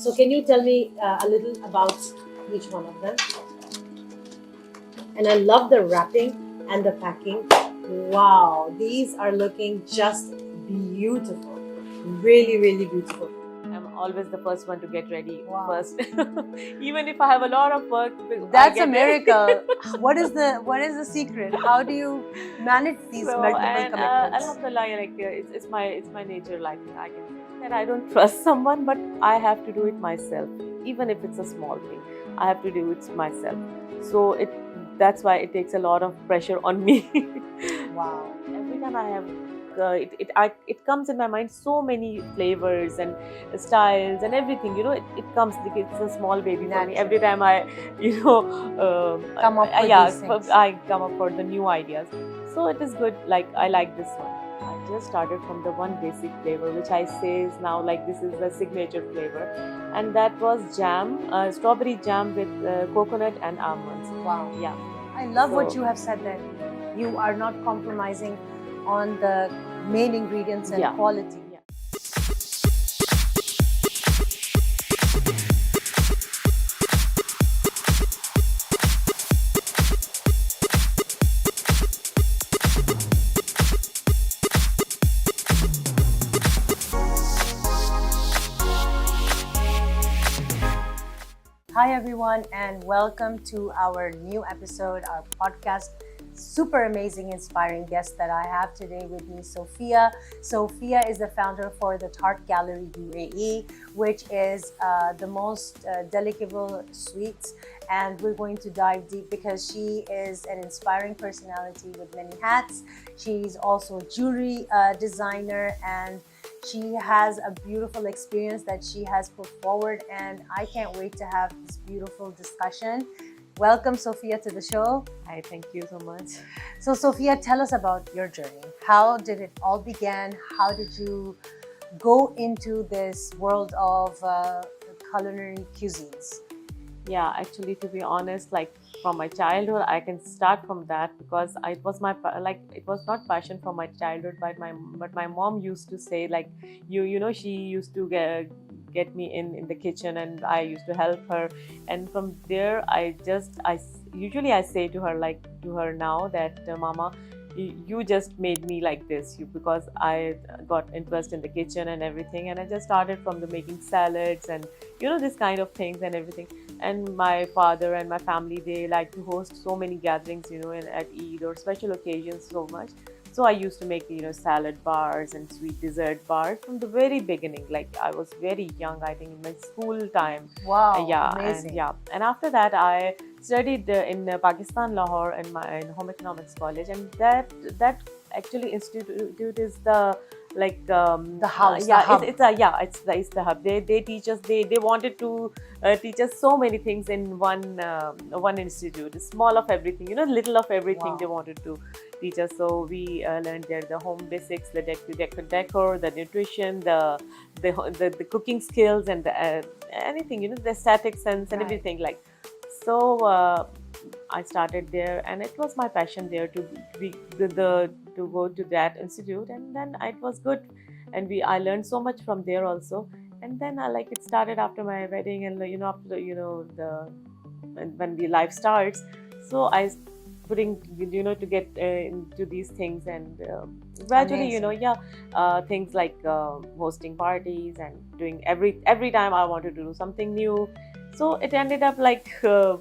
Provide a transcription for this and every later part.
So can you tell me a little about each one of them? And I love the wrapping and the packing. Wow, these are looking just beautiful. Really, really beautiful. I'm always the first one to get ready Wow. first. Even if I have a lot of work, That's a miracle. What is the secret? How do you manage these multiple commitments? Alhamdulillah, it's my nature. Like I can say that I don't trust someone, but I have to do it myself. Even if it's a small thing, I have to do it myself. So that's why it takes a lot of pressure on me. Wow. Every time I have it comes in my mind so many flavors and styles and everything, it comes like it's a small baby for me. Every time I Come up with these things. I come up for the new ideas, so it is good. Like I like this one. I just started from the one basic flavor which I say is now like this is the signature flavor, and that was jam, strawberry jam with coconut and almonds. Wow. Yeah, I love what you have said there. You are not compromising on the main ingredients and quality. Hi everyone, and welcome to our new episode, our podcast. Super amazing, inspiring guest that I have today with me, Sophia. Sophia is the founder for the Tart Gallery UAE, which is the most delectable sweets. And we're going to dive deep because she is an inspiring personality with many hats. She's also a jewelry designer, and she has a beautiful experience that she has put forward, and I can't wait to have this beautiful discussion. Welcome, Sophia, to the show. Hi, thank you so much. So, Sophia, tell us about your journey. How did it all begin? How did you go into this world of culinary cuisines? Yeah, actually, to be honest, like from my childhood, I can start from that because it was it was not passion from my childhood, but my mom used to say like she used to get me in the kitchen, and I used to help her, and from there I usually I say to her now that Mama, you just made me like this because I got interest in the kitchen and everything, and I just started from the making salads and this kind of things and everything. And my father and my family, they like to host so many gatherings at Eid or special occasions so much. So I used to make salad bars and sweet dessert bars from the very beginning. Like I was very young, I think in my school time. Wow, yeah, amazing. And after that I studied in Pakistan, Lahore, in home economics college, and that actually institute is the the house. Yeah, the hub. It's the hub. They teach us. They wanted to teach us so many things in one institute. Small of everything, little of everything. Wow. They wanted to teach us. So we learned there the home basics, the decor, the nutrition, the cooking skills, and the anything, the aesthetic sense and everything like. So I started there, and it was my passion there to go to that institute, and then it was good, and I learned so much from there also. And then it started after my wedding, and after when the life starts, so I putting to get into these things, and gradually things like hosting parties and doing every time I wanted to do something new, so it ended up like so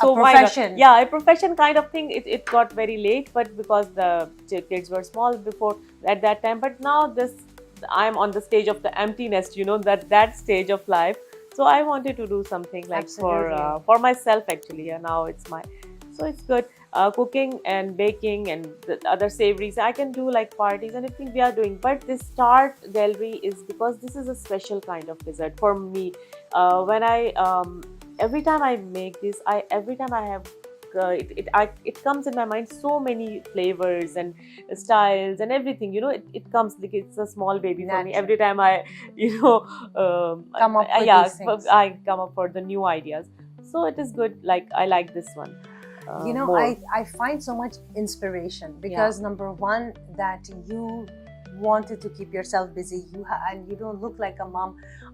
a profession. A profession kind of thing. It got very late, but because the kids were small before at that time, but now I'm on the stage of the empty nest, that stage of life. So I wanted to do something like for myself actually. And now so it's good. Cooking and baking and the other savories, I can do like parties and everything we are doing. But this Tart Gallery is because this is a special kind of dessert for me. When I every time I make this, every time I have it comes in my mind so many flavors and styles and everything. It comes like it's a small baby for me. Every time I come up with these things. I come up for the new ideas. So it is good. Like I like this one. I find so much inspiration because number one, that you wanted to keep yourself busy. And you don't look like a mom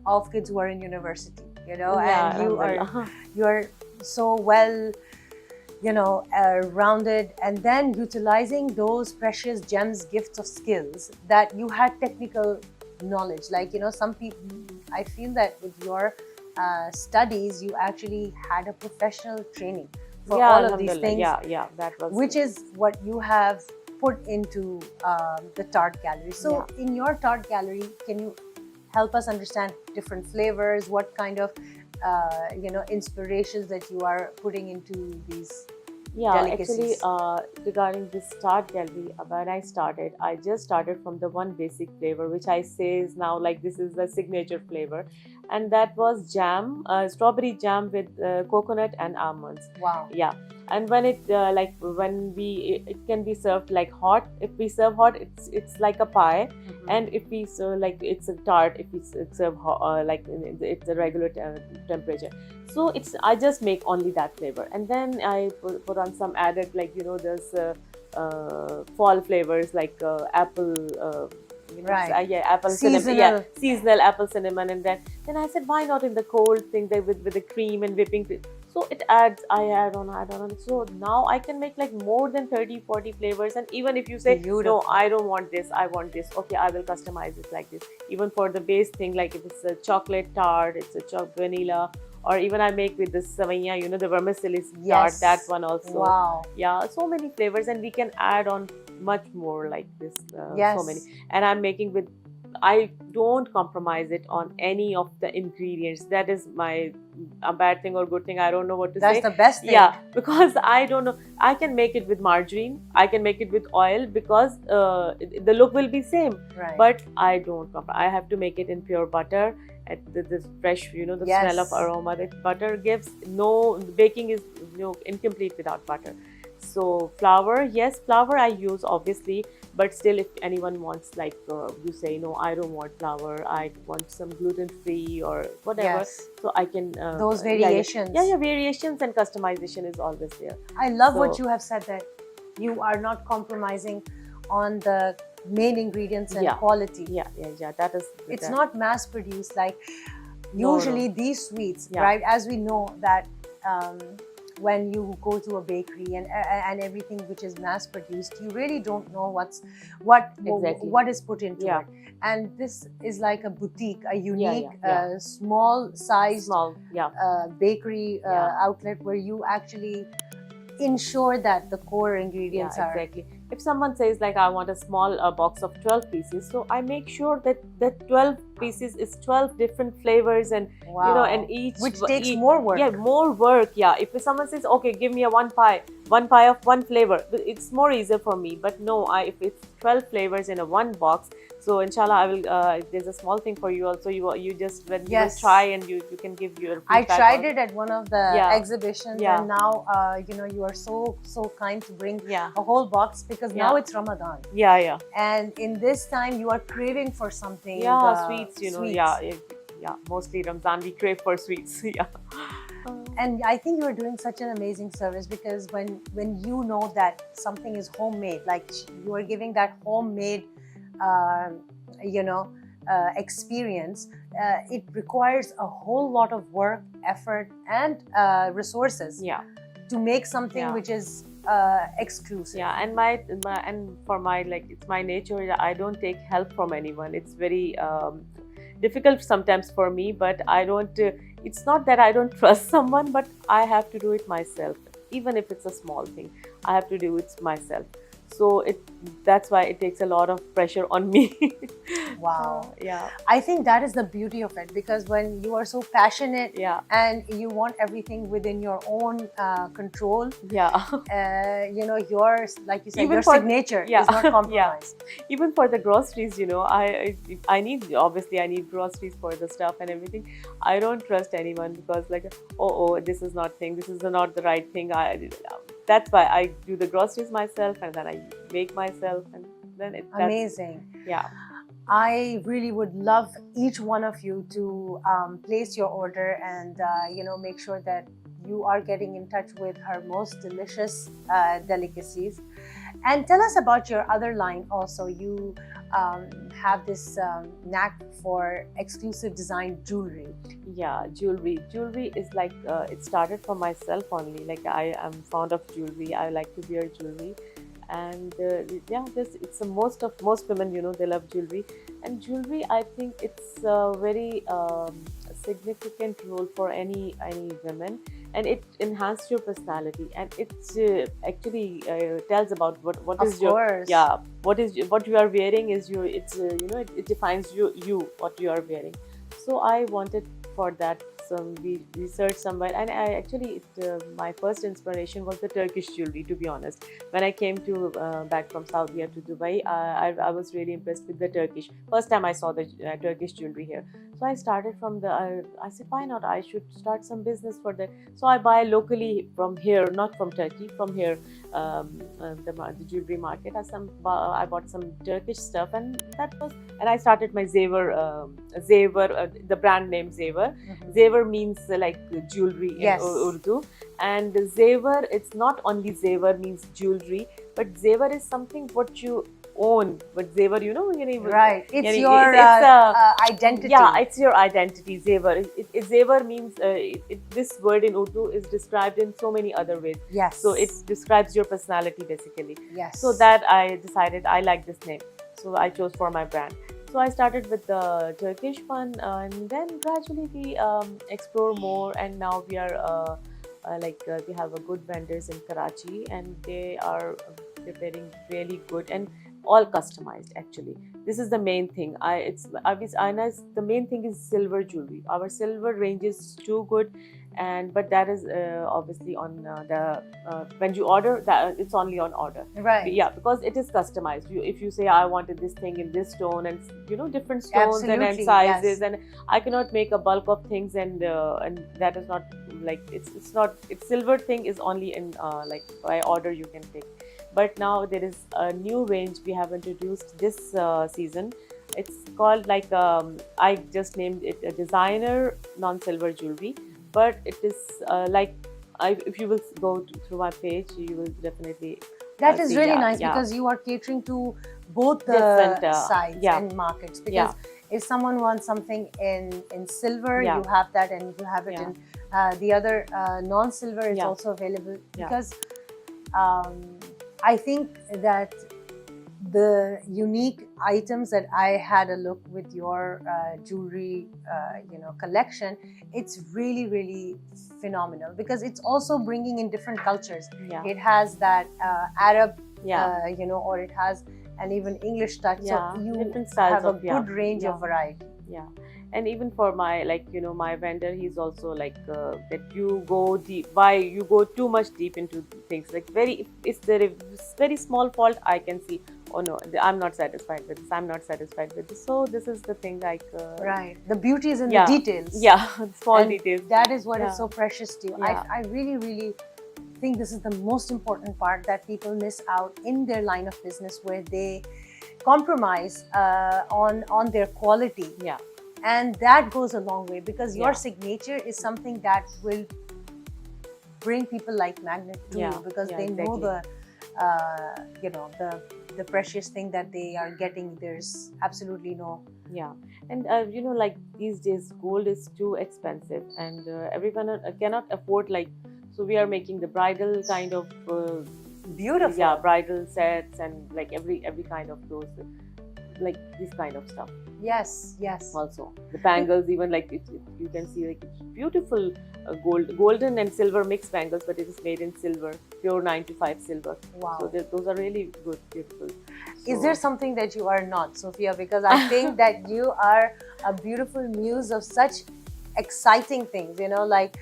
of kids who are in university, Yeah, and alhamdulillah. you're so well, rounded, and then utilizing those precious gems, gifts of skills that you had technical knowledge. Like, some people, I feel that with your studies, you actually had a professional training for Yeah, all of these alhamdulillah. things, Yeah, that was. which is what you have put into the tart gallery. So, in your tart gallery, can you help us understand different flavors? What kind of inspirations that you are putting into these Actually, delicacies? regarding this start gallery, when I started, I just started from the one basic flavor, which I say is now like this is the signature flavor, and that was jam, strawberry jam with coconut and almonds. Wow. Yeah, and when it like when we it can be served like hot. If we serve hot, it's like a pie, and if we serve like it's a tart, if we serve like it's a regular temperature. So I just make only that flavor, and then I put on some added, like there's fall flavors like apple. Right. Yeah, apple cinnamon. Seasonal. Yeah, seasonal apple cinnamon, and then I said, why not in the cold thing there with the cream and whipping cream? So it adds, I add on. So now I can make like more than 30-40 flavors, and even if you say Beautiful. no, I don't want this, I want this. Okay, I will customize it like this. Even for the base thing, like if it's a chocolate tart, it's a vanilla. Or even I make with the Sophia, the vermicelli tart, that one also. Wow. Yeah, so many flavors, and we can add on much more like this. Yes. So many. And I'm making with, I don't compromise it on any of the ingredients. That is a bad thing or good thing. I don't know what to say. That's the best thing. Yeah, because I don't know. I can make it with margarine. I can make it with oil because the look will be same. Right. But I don't compromise. I have to make it in pure butter. At this fresh, the smell of aroma that butter gives. No, baking is incomplete without butter. So flour, yes, flour I use obviously, but still, if anyone wants, like you say, no, I don't want flour, I want some gluten free or whatever. Yes. So I can those variations. Yeah, variations and customization is always there. I love what you have said, that you are not compromising on the main ingredients and quality. Yeah. That is. It's not mass produced like usually these sweets, right? As we know that when you go to a bakery and everything which is mass produced, you really don't know what is put into it. And this is like a boutique, a unique, small size bakery outlet where you actually ensure that the core ingredients are exactly. If someone says like I want a small box of 12 pieces, so I make sure that 12 pieces is 12 different flavors, and and each which takes more work. Yeah, more work. Yeah, if someone says okay, give me one pie of one flavor, it's more easier for me. But no, if it's 12 flavors in a one box, so inshallah I will there's a small thing for you also. You just when you will try, and you can give your feedback. I tried it at one of the exhibitions, and now you are so kind to bring a whole box, because now it's Ramadan. Yeah. And in this time you are craving for something. Sweets, Yeah, mostly Ramzan we crave for sweets. Yeah. And I think you are doing such an amazing service, because when you know that something is homemade, like you are giving that homemade experience, it requires a whole lot of work, effort, and resources to make something which is exclusive. Yeah, and for my, like, it's my nature. I don't take help from anyone. It's very difficult sometimes for me, but I don't. It's not that I don't trust someone, but I have to do it myself. Even if it's a small thing, I have to do it myself. So that's why it takes a lot of pressure on me. Wow. Yeah. I think that is the beauty of it, because when you are so passionate and you want everything within your own control, yours, like you said, even your signature is not compromised. Even for the groceries, I need, obviously I need groceries for the stuff and everything. I don't trust anyone, because like, this is not the right thing. That's why I do the groceries myself, and then I make myself, and then it's amazing. Yeah. I really would love each one of you to place your order and make sure that you are getting in touch with her most delicious delicacies. And tell us about your other line also. You have this knack for exclusive design jewelry. Yeah, jewelry is like it started for myself only. Like I am fond of jewelry, I like to wear jewelry. And yeah, this it's a most women, they love jewelry. And jewelry, I think it's a very significant role for any women, and it enhances your personality, and it actually tells about what Of is your, course. yeah, what you are wearing is your, it's it defines you what you are wearing. So I wanted for that some we researched somewhere, and I actually my first inspiration was the Turkish jewelry, to be honest. When I came to back from Saudi to Dubai, I was really impressed with the Turkish. First time I saw the Turkish jewelry here, so I started from the. I said, why not? I should start some business for that. So I buy locally from here, not from Turkey, from here, the jewelry market. I bought some Turkish stuff, and that was. And I started my Zever, the brand name Zever. Mhm. Zever means like jewelry in Yes. Urdu. And Zever, it's not only Zever means jewelry, but Zever is something what you own. But Zever, Right. It's yani, your identity. yeah, it's your identity. Zever. Zever means this word in Urdu is described in so many other ways. Yes. So it describes your personality basically. Yes. So that I decided I like this name. So I chose for my brand. So I started with the Turkish one, and then gradually we explore more, and now we are we have a good vendors in Karachi, and they are preparing really good and all customized. Actually, this is the main thing. The main thing is silver jewelry. Our silver range is too good, and but that is obviously on the when you order that, it's only on order. Right. Yeah, because it is customized. If you say I wanted this thing in this stone, and different stones and Absolutely, sizes, yes. and I cannot make a bulk of things, and that is not like it's not, it's silver thing is only in like by order you can take. But now there is a new range we have introduced this season. It's called like I just named it a designer non-silver jewelry, but it is if you will go through my page, you will definitely That is see, really yeah, nice, yeah. because you are catering to both the Different, sides yeah. and markets. Because Yeah. if someone wants something in silver, Yeah. you have that, and you have it Yeah. in the other non-silver is Yeah. also available. Yeah. Because I think that the unique items that I had a look with your jewelry, collection, it's really, really phenomenal, because it's also bringing in different cultures. Yeah. It has that Arab, Yeah. or it has an even English touch. Yeah, So you different styles have a of, yeah, good range yeah. of variety. Yeah, and even for my my vendor, he's also like that you go deep. Why you go too much deep into things? Like if there is very small fault, I can see. Oh no, I'm not satisfied with this. I'm not satisfied with this. So this is the thing, like Right. The beauty is in yeah, the details. Yeah, small And details. that is what Yeah. is so precious to you. Yeah. I really, really think this is the most important part that people miss out in their line of business, where they compromise on their quality. Yeah. And that goes a long way, because your Yeah. signature is something that will bring people like magnet to Yeah. you, because Yeah, they know exactly. the precious thing that they are getting. There's absolutely no. Yeah, and like these days, gold is too expensive, and everyone cannot afford, like. So we are making the bridal kind of Beautiful. yeah, bridal sets, and like every kind of those, like this kind of stuff. Yes, yes. Also, the bangles, even like you can see, like it's beautiful golden and silver mixed bangles, but it is made in silver, pure 9 to 5 silver. Wow. So those are really good, beautiful. Is there something that you are not, Sophia? Because I think that you are a beautiful muse of such exciting things, like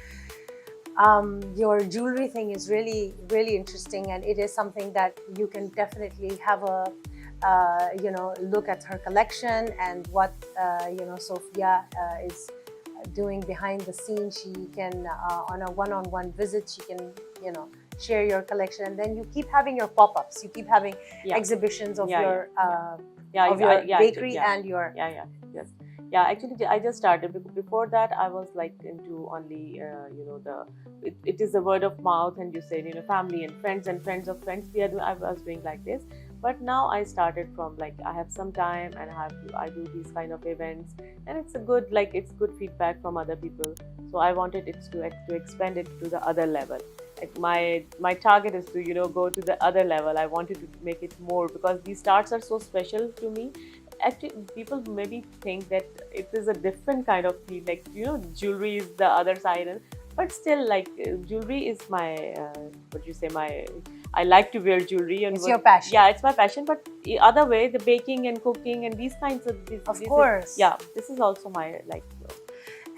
your jewelry thing is really, really interesting, and it is something that you can definitely have a look at her collection, and what Sophia is doing behind the scenes. She can on a one-on-one visit, she can share your collection, and then you keep having your pop-ups, you keep having Yeah. exhibitions of Yeah, your yeah. of your bakery and your yes. Yeah, actually, I just started. Before that, I was like into only, it is a word of mouth, and you said, family and friends of friends. I was doing like this, but now I started from like I have some time and I do these kind of events, and it's a good like it's good feedback from other people. So I wanted it to expand it to the other level. Like my target is to go to the other level. I wanted to make it more because these starts are so special to me. Actually, people maybe think that it is a different kind of feel, like jewelry is the other side, but still, like jewelry is my what you say my I like to wear jewelry and It's your passion. yeah, it's my passion. But the other way, the baking and cooking and these kinds of Of course. yeah, this is also my like.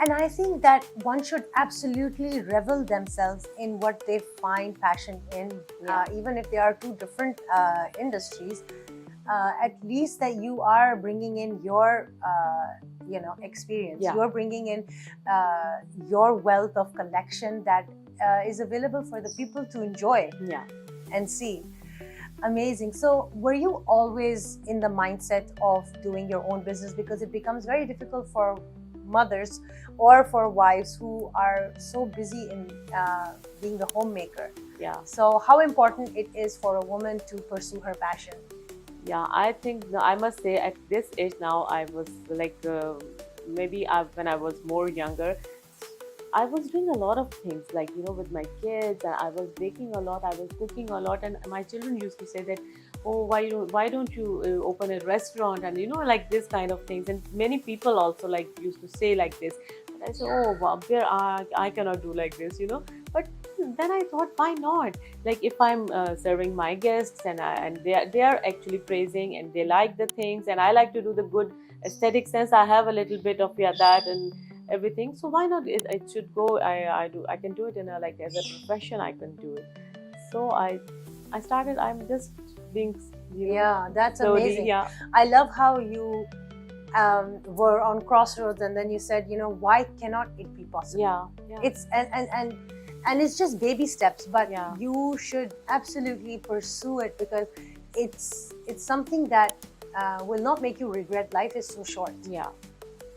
And I think that one should absolutely revel themselves in what they find passion in, Yeah. even if they are two different industries. At least that you are bringing in your, experience. Yeah. You're bringing in your wealth of collection that is available for the people to enjoy Yeah. and see. Amazing. So, were you always in the mindset of doing your own business? Because it becomes very difficult for mothers or for wives who are so busy in being the homemaker. Yeah. So, how important it is for a woman to pursue her passion? Yeah, I think I must say at this age now, I was like when I was more younger, I was doing a lot of things like with my kids, and I was baking a lot, I was cooking a lot, and my children used to say that, oh, why don't you open a restaurant, and like this kind of things, and many people also like used to say like this. But I said, oh, wow, I cannot do like this, but then I thought, why not? Like if I'm serving my guests, and they are actually praising and they like the things, and I like to do the good aesthetic sense. I have a little bit of that and everything. So why not? It should go. I can do it in a like as a profession. I can do it. So I started. I'm just being Yeah, that's slowly. amazing. Yeah, I love how you were on crossroads and then you said, why cannot it be possible? yeah. It's and it's just baby steps, but Yeah. you should absolutely pursue it because it's something that will not make you regret. Life is so short. Yeah.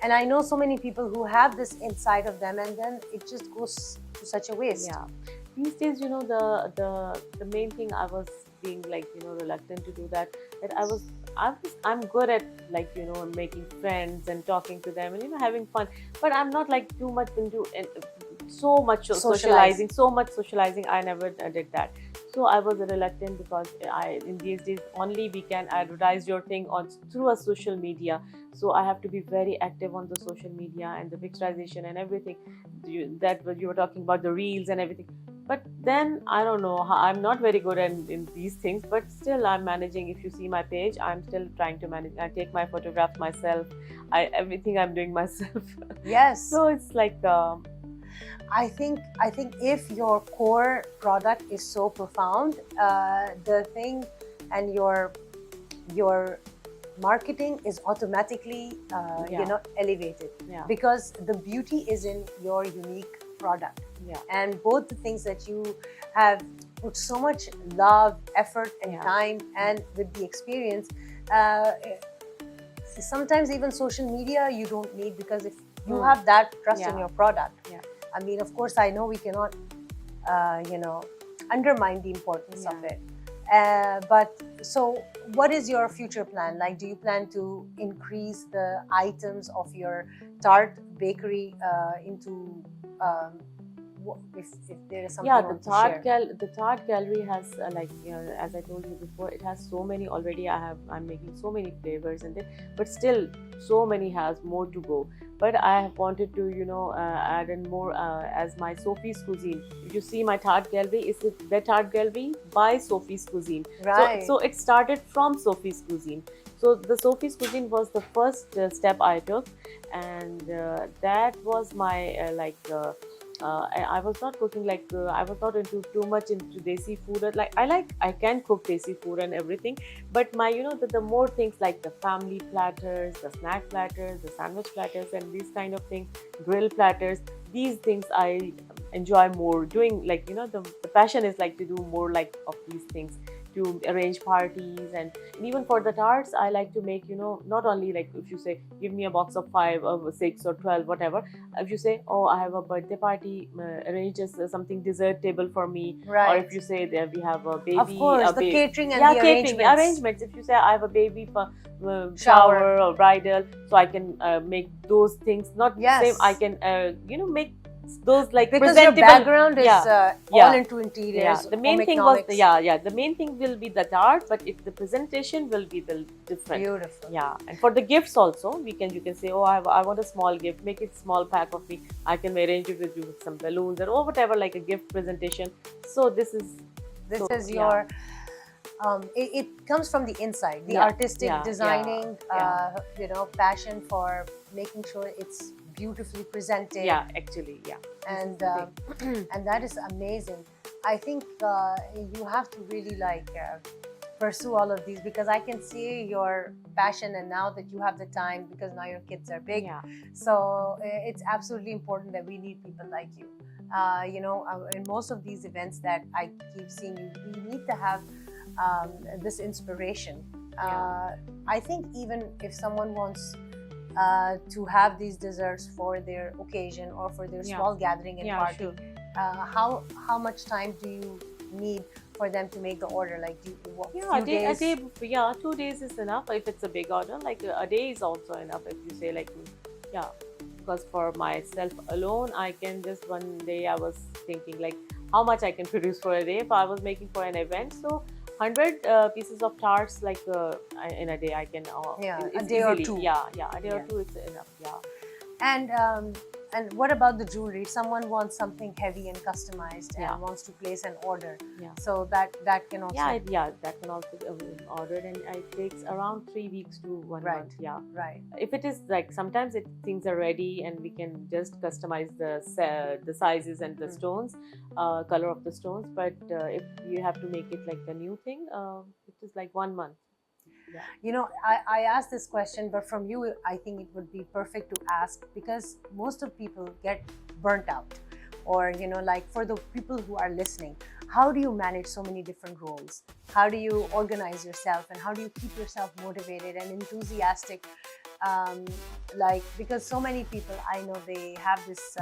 And I know so many people who have this inside of them, and then it just goes to such a waste. Yeah. These days, the main thing I was being like reluctant to do that. I'm good at like making friends and talking to them and having fun, but I'm not like too much into so much socializing. So much socializing, I never did that. So I was reluctant because in these days only we can advertise your thing on through a social media. So I have to be very active on the social media and the picturization and everything. That what you were talking about, the reels and everything. But then I don't know, I'm not very good in these things, but still I'm managing. If you see my page, I'm still trying to manage. I take my photographs myself. Everything I'm doing myself. Yes. So it's like I think if your core product is so profound, the thing and your marketing is automatically elevated. Yeah. Because the beauty is in your unique product. Yeah. And both the things that you have put so much love, effort, and Yeah. time, and with the experience, sometimes even social media you don't need, because if you have that trust in Yeah. your product. Yeah. I mean, of course, I know we cannot, undermine the importance of Yeah. it. But so, what is your future plan? Like, do you plan to increase the items of your tart bakery into? If there is something Yeah, you want to share. the Tart Gallery has as I told you before, it has so many already. I'm making so many flavors and but still so many has more to go. But I have wanted to add in more as my Sophie's Cuisine. If you see my Tart Gallery, is the Tart Gallery by Sophie's Cuisine. Right. So it started from Sophie's Cuisine. So the Sophie's Cuisine was the first step I took, and that was my I was not cooking I was not into too much into desi food. I can cook desi food and everything, but my the more things like the family platters, the snack platters, the sandwich platters, and these kind of things, grill platters. These things I enjoy more doing. The passion is like to do more like of these things. to arrange parties. And even for the tarts, I like to make, not only like if you say give me a box of 5 or 6 or 12 whatever, if you say, oh, I have a birthday party, arrange something dessert table for me. Or if you say that we have a baby, of course, the catering and yeah, the catering arrangements. If you say I have a baby shower or bridal, so I can make those things. Not same, I can make those like because presentable. Your background is all into interiors. The main thing was the main thing will be the tart, but if the presentation will be the different. Beautiful. Yeah, and for the gifts also, you can say, oh, I want a small gift, make it small pack of me. I can arrange it with you with some balloons or whatever, like a gift presentation. So this is your it comes from the inside, the artistic designing, passion for making sure it's beautifully presented. Yeah, actually, and and that is amazing. I think you have to really pursue all of these, because I can see your passion, and now that you have the time, because now your kids are big, so it's absolutely important that we need people like you. In most of these events that I keep seeing, we need to have this inspiration. I think even if someone wants to have these desserts for their occasion or for their small gathering and party, how much time do you need for them to make the order? Like, a day, 2 days is enough. If it's a big order, like a day is also enough. If you say because for myself alone, I can just one day, I was thinking like how much I can produce for a day. If I was making for an event, so 100 pieces of tarts, like in a day I can a day or two. A day or two it's enough. And what about the jewelry? If someone wants something heavy and customized and wants to place an order, so that can also that can also be ordered, and it takes around 3 weeks to 1 month. Right. If it is like, sometimes things are ready and we can just customize the sizes and the stones, color of the stones. But if you have to make it like a new thing, it is like 1 month. I asked this question, but from you, I think it would be perfect to ask, because most of people get burnt out, or for the people who are listening, how do you manage so many different roles? How do you organize yourself, and how do you keep yourself motivated and enthusiastic? Because so many people I know, they have this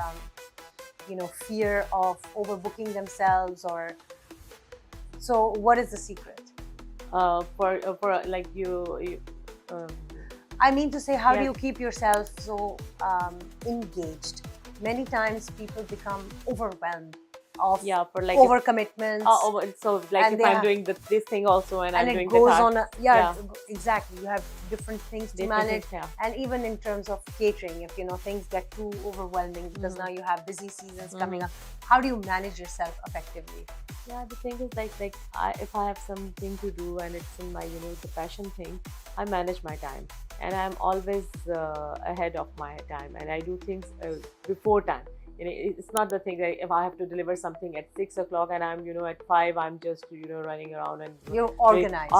fear of overbooking themselves, or so what is the secret? For like you I mean to say, how do you keep yourself so engaged? Many times people become overwhelmed of for like overcommitments. So like if I'm doing this thing also, and I'm doing it goes on exactly. You have different things to manage, and even in terms of catering, if things get too overwhelming, because now you have busy seasons coming up, how do you manage yourself effectively? The thing is if I have something to do and it's in my the passion thing, I manage my time, and I'm always ahead of my time, and I do things before time. It's not the thing that if I have to deliver something at 6 o'clock and I'm at 5, I'm just running around, and you're organized.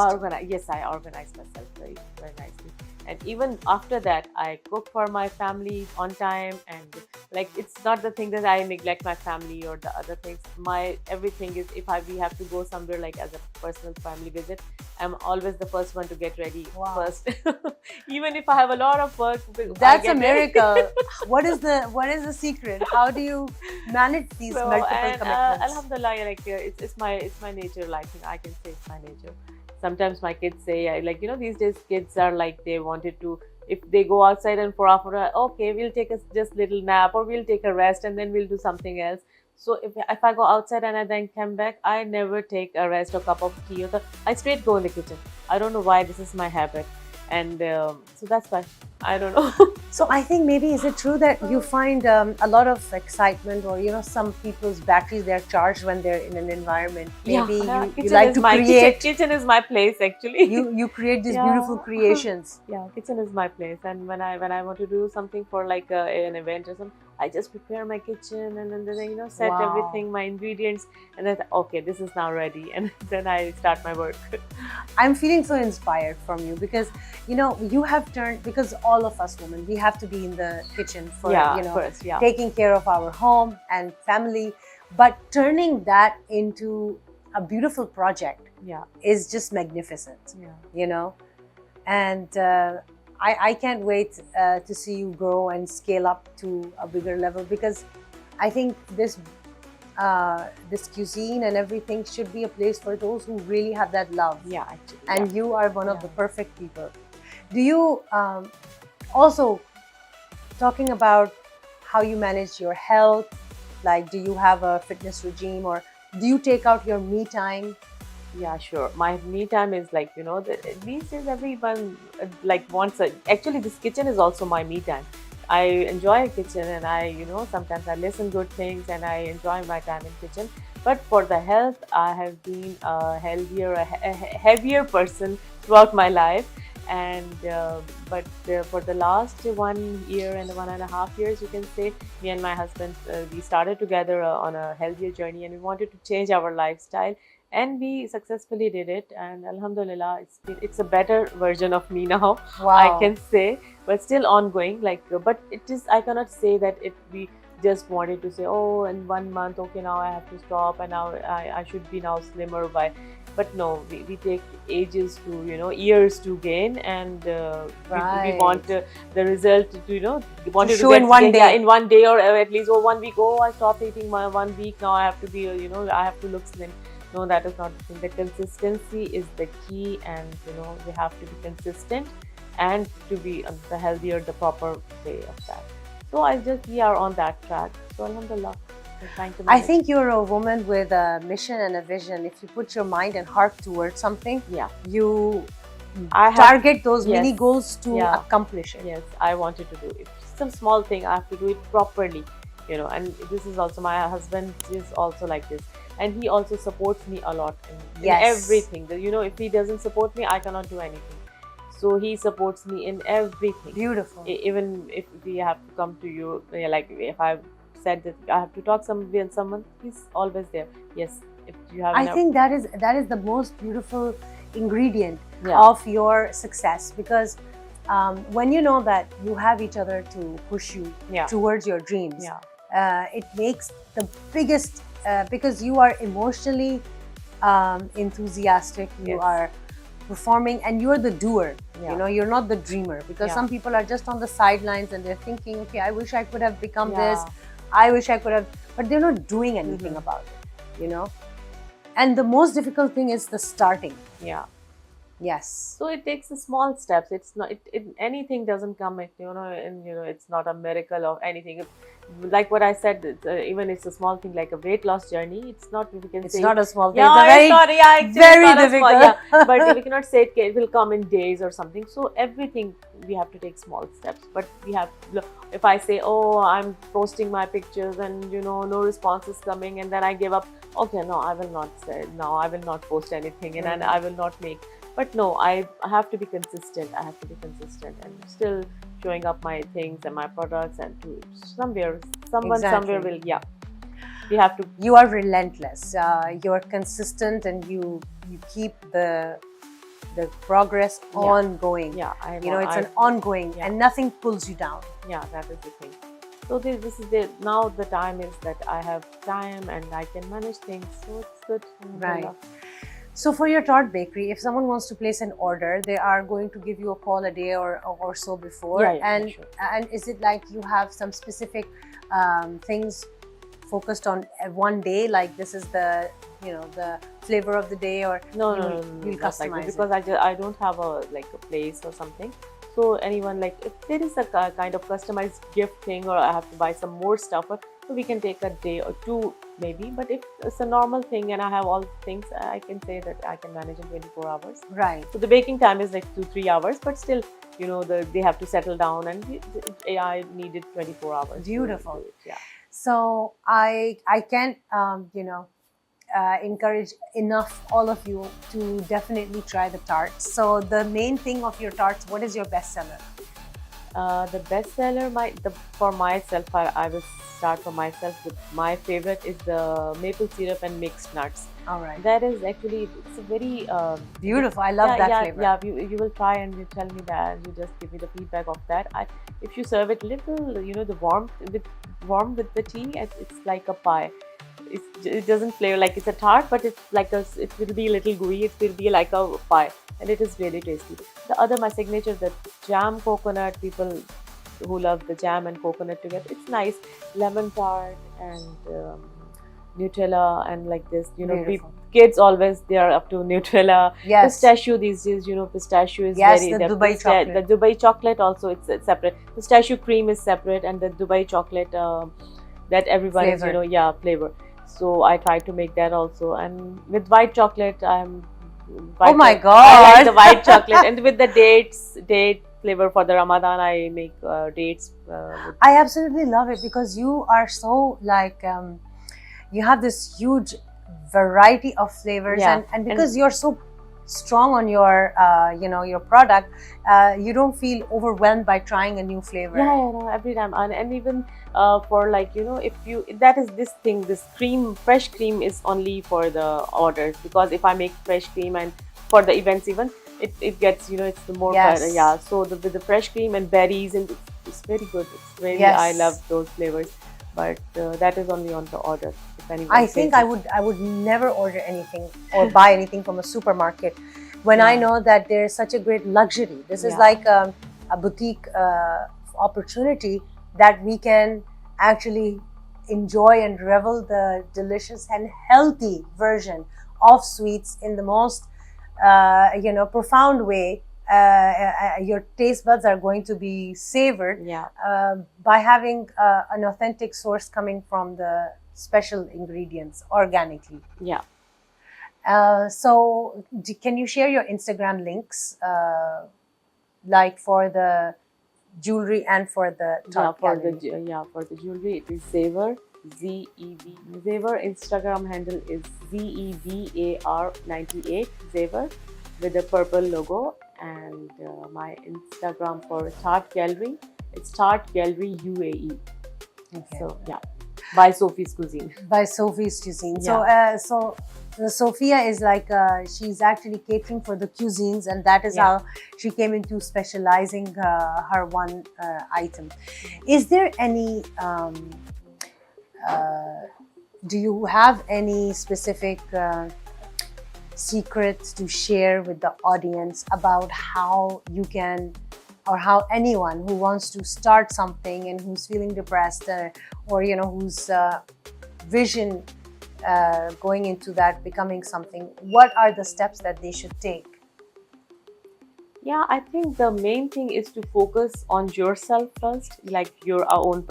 Yes, I organize myself very, very nicely. And even after that, I cook for my family on time, and like it's not the thing that I neglect my family or the other things. Everything is, we have to go somewhere like as a personal family visit, I'm always the first one to get ready first. Even if I have a lot of work, that's a miracle. What is the secret? How do you manage these multiple commitments? Alhamdulillah, it's my nature. Like I can say it's my nature. Sometimes my kids say, these days kids are like, they wanted to, if they go outside and for after, okay, we'll take a just little nap, or we'll take a rest, and then we'll do something else. So if I go outside and I then come back, I never take a rest or cup of tea. I straight go in the kitchen. I don't know why, this is my habit. And so that's why, I don't know. So I think maybe, is it true that you find a lot of excitement, or some people's batteries, they're charged when they're in an environment? Maybe you like to create. Kitchen is my place, actually. You create these beautiful creations. Kitchen is my place, and when I want to do something for like an event or something, I just prepare my kitchen, and then set everything, my ingredients, and then okay, this is now ready, and then I start my work. I'm feeling so inspired from you, because you have turned, because all of us women, we have to be in the kitchen for taking care of our home and family, but turning that into a beautiful project Yeah. is just magnificent, Yeah. you know. And I can't wait to see you grow and scale up to a bigger level, because I think this cuisine and everything should be a place for those who really have that love. Yeah, actually. And you are one of Yeah. the perfect people. Do you also, talking about how you manage your health, like, do you have a fitness regime, or do you take out your me time? Yeah, sure. My me time is like, these days everyone like wants a. Actually, this kitchen is also my me time. I enjoy a kitchen, and sometimes I listen good things, and I enjoy my time in kitchen. But for the health, I have been a healthier, a heavier person throughout my life. And but for the last 1 year and 1.5 years, you can say, me and my husband, we started together on a healthier journey, and we wanted to change our lifestyle, and we successfully did it. And alhamdulillah, it's a better version of me now. Wow. I can say, but still ongoing, like, but it is, I cannot say that it we just wanted to say, oh, in 1 month, okay, now I have to stop, and now I should be now slimmer by. But no, we take ages to, years to gain, and we want the result to, wanted show in one day. Yeah, in 1 day, or at least, or 1 week. Oh, I stopped eating my 1 week, now I have to be, I have to look slim. No, that is not the thing. The consistency is the key, and we have to be consistent and to be the healthier, the proper way of that. So we are on that track. So alhamdulillah, we're trying to manage. I think you're a woman with a mission and a vision. If you put your mind and heart towards something, Yeah, you target those mini goals to accomplish it. Yes, I wanted to do it. It's some small thing. I have to do it properly, and this is also, my husband is also like this. And he also supports me a lot in everything. If he doesn't support me, I cannot do anything. So he supports me in everything. Beautiful. Even if we have to come to you, like if I've said that I have to talk with someone, he's always there. Yes, if you have. I think that is the most beautiful ingredient Yeah. of your success, because when you know that you have each other to push you towards your dreams, it makes the biggest. Because you are emotionally enthusiastic, you are performing, and you're the doer. You're not the dreamer, because some people are just on the sidelines and they're thinking, okay, I wish I could have become this, I wish I could have, but they're not doing anything about it, And the most difficult thing is the starting. Yeah. Yes. So it takes the small steps. It's not anything doesn't come and it's not a miracle of anything. Like what I said, even it's a small thing like a weight loss journey. It's not, we can say. It's not a small thing. Yeah, it's not, very difficult. Small, but we cannot say it will come in days or something. So everything we have to take small steps. But we have, if I say, oh, I'm posting my pictures and no response is coming, and then I give up. Okay, no, I will not say. No, I will not post anything, and I will not make. But no, I have to be consistent. I have to be consistent and still showing up my things and my products, and to somewhere will, we have to. You are relentless. You're consistent, and you keep the progress ongoing. Yeah, it's an ongoing, and nothing pulls you down. Yeah, that is the thing. So this is now the time is that I have time and I can manage things. So it's good. Right. So for your tart bakery, if someone wants to place an order, they are going to give you a call a day or so before. And is it like you have some specific things focused on one day, like this is the the flavor of the day, or no, you customize it? Because I don't have a place or something. So anyone, like if there is a kind of customized gift thing, or I have to buy some more stuff, so we can take a day or two maybe. But if it's a normal thing and I have all things, I can say that I can manage in 24 hours. Right. So the baking time is like 2-3 hours, but still, they have to settle down, and I needed 24 hours. Beautiful. Yeah. So I can't encourage enough all of you to definitely try the tarts. So the main thing of your tarts, what is your bestseller? The bestseller, for myself, I will start for myself with my favorite is the maple syrup and mixed nuts. All right. That is actually, it's a very beautiful. I love that flavor. Yeah, you will try and you tell me that. You just give me the feedback of that. If you serve it little, the warm with the tea, it's like a pie. it doesn't flavor like it's a tart, but it's like it will be a little gooey. It will be like a pie, and it is really tasty. The other, my signature, the jam coconut. People who love the jam and coconut together, it's nice. Lemon tart and Nutella and like this. Beautiful. Kids always they are up to Nutella. Yes. Pistachio these days, pistachio is Yes, very the Dubai chocolate. The Dubai chocolate also it's separate. Pistachio cream is separate, and the Dubai chocolate that everybody Flavor. flavor. So I try to make that also, and with white chocolate Oh my I God. like the white chocolate, and with the date flavor for the Ramadan, I make dates. I absolutely love it because you are so like you have this huge variety of flavors, Yeah. and because you're so strong on your your product, you don't feel overwhelmed by trying a new flavor. Yeah, no, every time, and even for like if you this thing, this cream, fresh cream is only for the orders, because if I make fresh cream and for the events even it gets it's the more Yes. yeah. So with the fresh cream and berries, and it's very good. It's really Yes. I love those flavors, but that is only on the order. If anyone I says think it. I would never order anything or buy anything from a supermarket when I Yeah. know that there's such a great luxury. This is Yeah. like a boutique opportunity that we can actually enjoy and revel the delicious and healthy version of sweets in the most profound way. Your taste buds are going to be savored Yeah. by having an authentic source coming from the special ingredients organically. Yeah. So can you share your Instagram links, like for the jewelry and for the tart for gallery? for the jewelry it is Zevar, ZEV. Zevar Instagram handle is ZEVAR98 Zevar with a purple logo, and my Instagram for Tart Gallery, it's Tart Gallery UAE. Okay. So yeah, by Sophie's Cuisine. By Sophie's Cuisine. Yeah. So Sophia is like she's actually catering for the cuisines, and that is Yeah. how she came into specializing her one item. Is there any? Do you have any specific secrets to share with the audience about how you can, or how anyone who wants to start something and who's feeling depressed, or whose vision going into that becoming something, what are the steps that they should take? Yeah, I think the main thing is to focus on yourself first, like your own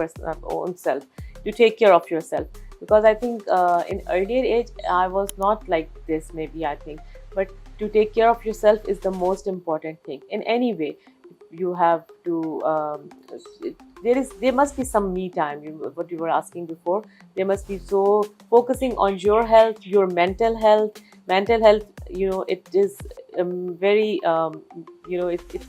own self, to take care of yourself. Because I think in earlier age I was not like this, maybe I think, but to take care of yourself is the most important thing in any way. You have to there must be some me time. What you were asking before, there must be, so focusing on your health, your mental health. It is very it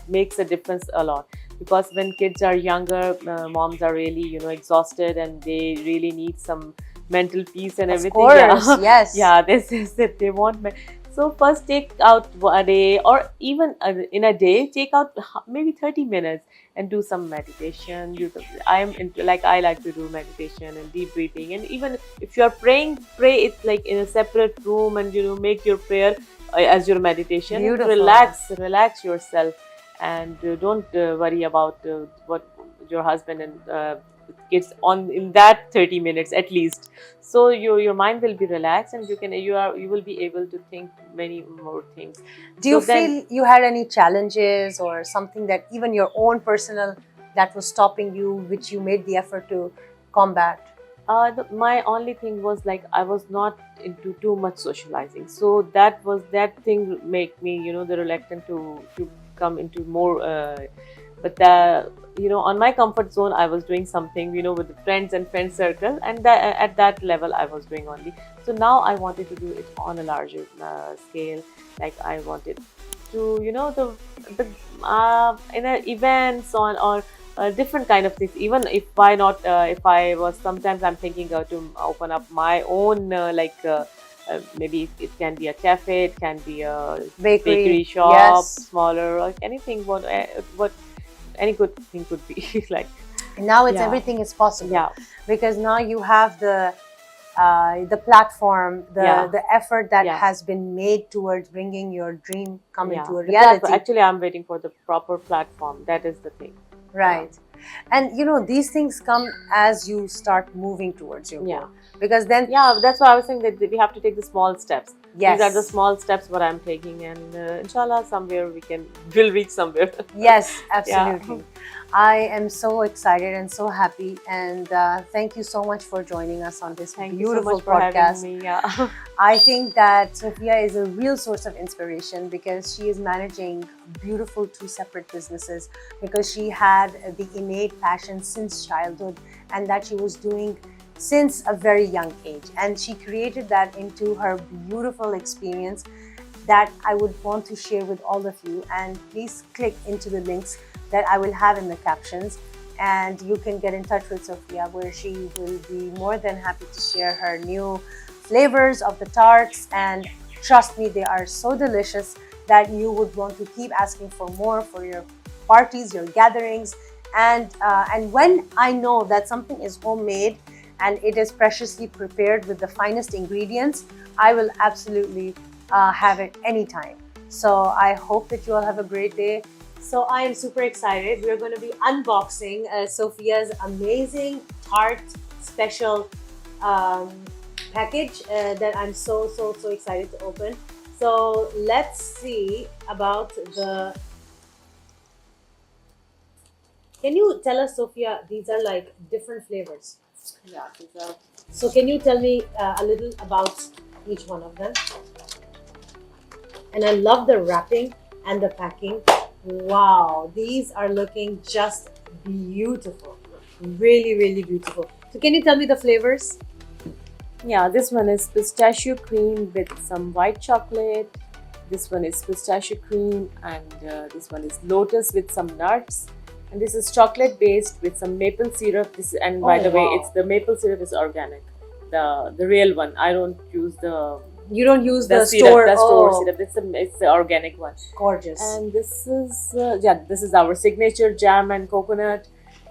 makes a difference a lot, because when kids are younger, moms are really exhausted, and they really need some mental peace and everything. Of Yeah. course, yes. Yeah, this is it. They want so first take out a day, or even in a day, take out maybe 30 minutes and do some meditation. I am into, like, I like to do meditation and deep breathing, and even if you are praying, pray it like in a separate room, and make your prayer as your meditation. Beautiful. Relax yourself, and don't worry about what your husband and kids on in that 30 minutes at least. So your mind will be relaxed, and you will be able to think many more things. Do you feel you had any challenges or something that even your own personal that was stopping you, which you made the effort to combat? My only thing was, like, I was not into too much socializing, so that thing make me the reluctant to come into more but on my comfort zone I was doing something with the friends and friend circle, and at that level I was doing only. So now I wanted to do it on a larger scale. Like, I wanted to the in events on, or different kind of things. Even if why not, if I was, sometimes I'm thinking to open up my own maybe it can be a cafe, it can be a bakery shop, yes. Smaller, or anything. What any good thing could be. Like, now it's yeah. Everything is possible. Yeah. Because now you have the the platform, Yeah. the effort that Yeah. has been made towards bringing your dream come Yeah, into a the platform. reality. Actually, I'm waiting for the proper platform. That is the thing. Right. And you know, these things come as you start moving towards your Yeah. goal. Because then, Yeah, that's why I was saying that we have to take the small steps. yes. These are the small steps what I'm taking, and inshallah, somewhere we'll reach somewhere. Yes, Yeah. absolutely. I am so excited and so happy. And thank you so much for joining us on this Thank you so beautiful much for having podcast. me. Yeah. I think that Sophia is a real source of inspiration because she is managing beautiful two separate businesses because she had the innate passion since childhood and that she was doing since a very young age. And she created that into her beautiful experience that I would want to share with all of you. And please click into the links that I will have in the captions. And you can get in touch with Sophia, where she will be more than happy to share her new flavors of the tarts. And trust me, they are so delicious that you would want to keep asking for more for your parties, your gatherings. And when I know that something is homemade and it is preciously prepared with the finest ingredients, I will absolutely have it anytime. So I hope that you all have a great day. So I am super excited. We're going to be unboxing Sophia's amazing tart special package that I'm so excited to open. So let's see about the. Can you tell us, Sophia? These are like different flavors. Yeah, these are. So can you tell me a little about each one of them? And I love the wrapping and the packing. Wow, these are looking just beautiful. Really beautiful. So can you tell me the flavors? Yeah, this one is pistachio cream with some white chocolate. This one is pistachio cream, and this one is lotus with some nuts. And this is chocolate based with some maple syrup. This, and by the way, wow. it's the maple syrup is organic, the real one. I don't use the You don't use the syrup, store. the store Oh, syrup. It's the organic one. gorgeous. And this is this is our signature jam and coconut,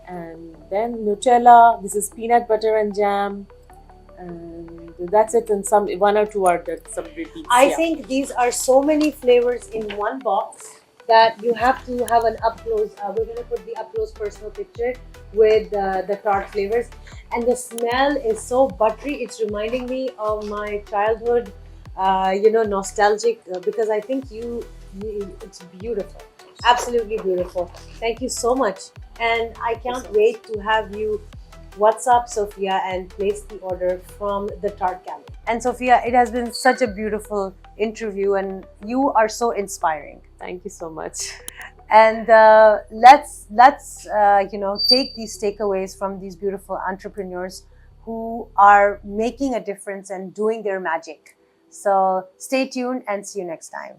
and then Nutella. This is peanut butter and jam, and that's it. And some one or two are some repeats. I think these are so many flavors in one box that you have to have an up close. We're going to put the up close personal picture with the tart flavors, and the smell is so buttery. It's reminding me of my childhood. Nostalgic because I think it's beautiful, absolutely beautiful. Thank you so much, and I can't wait to have you WhatsApp Sophia and place the order from the Tart Gallery. And Sophia, it has been such a beautiful interview, and you are so inspiring. Thank you so much. And let's take these takeaways from these beautiful entrepreneurs who are making a difference and doing their magic. So stay tuned and see you next time.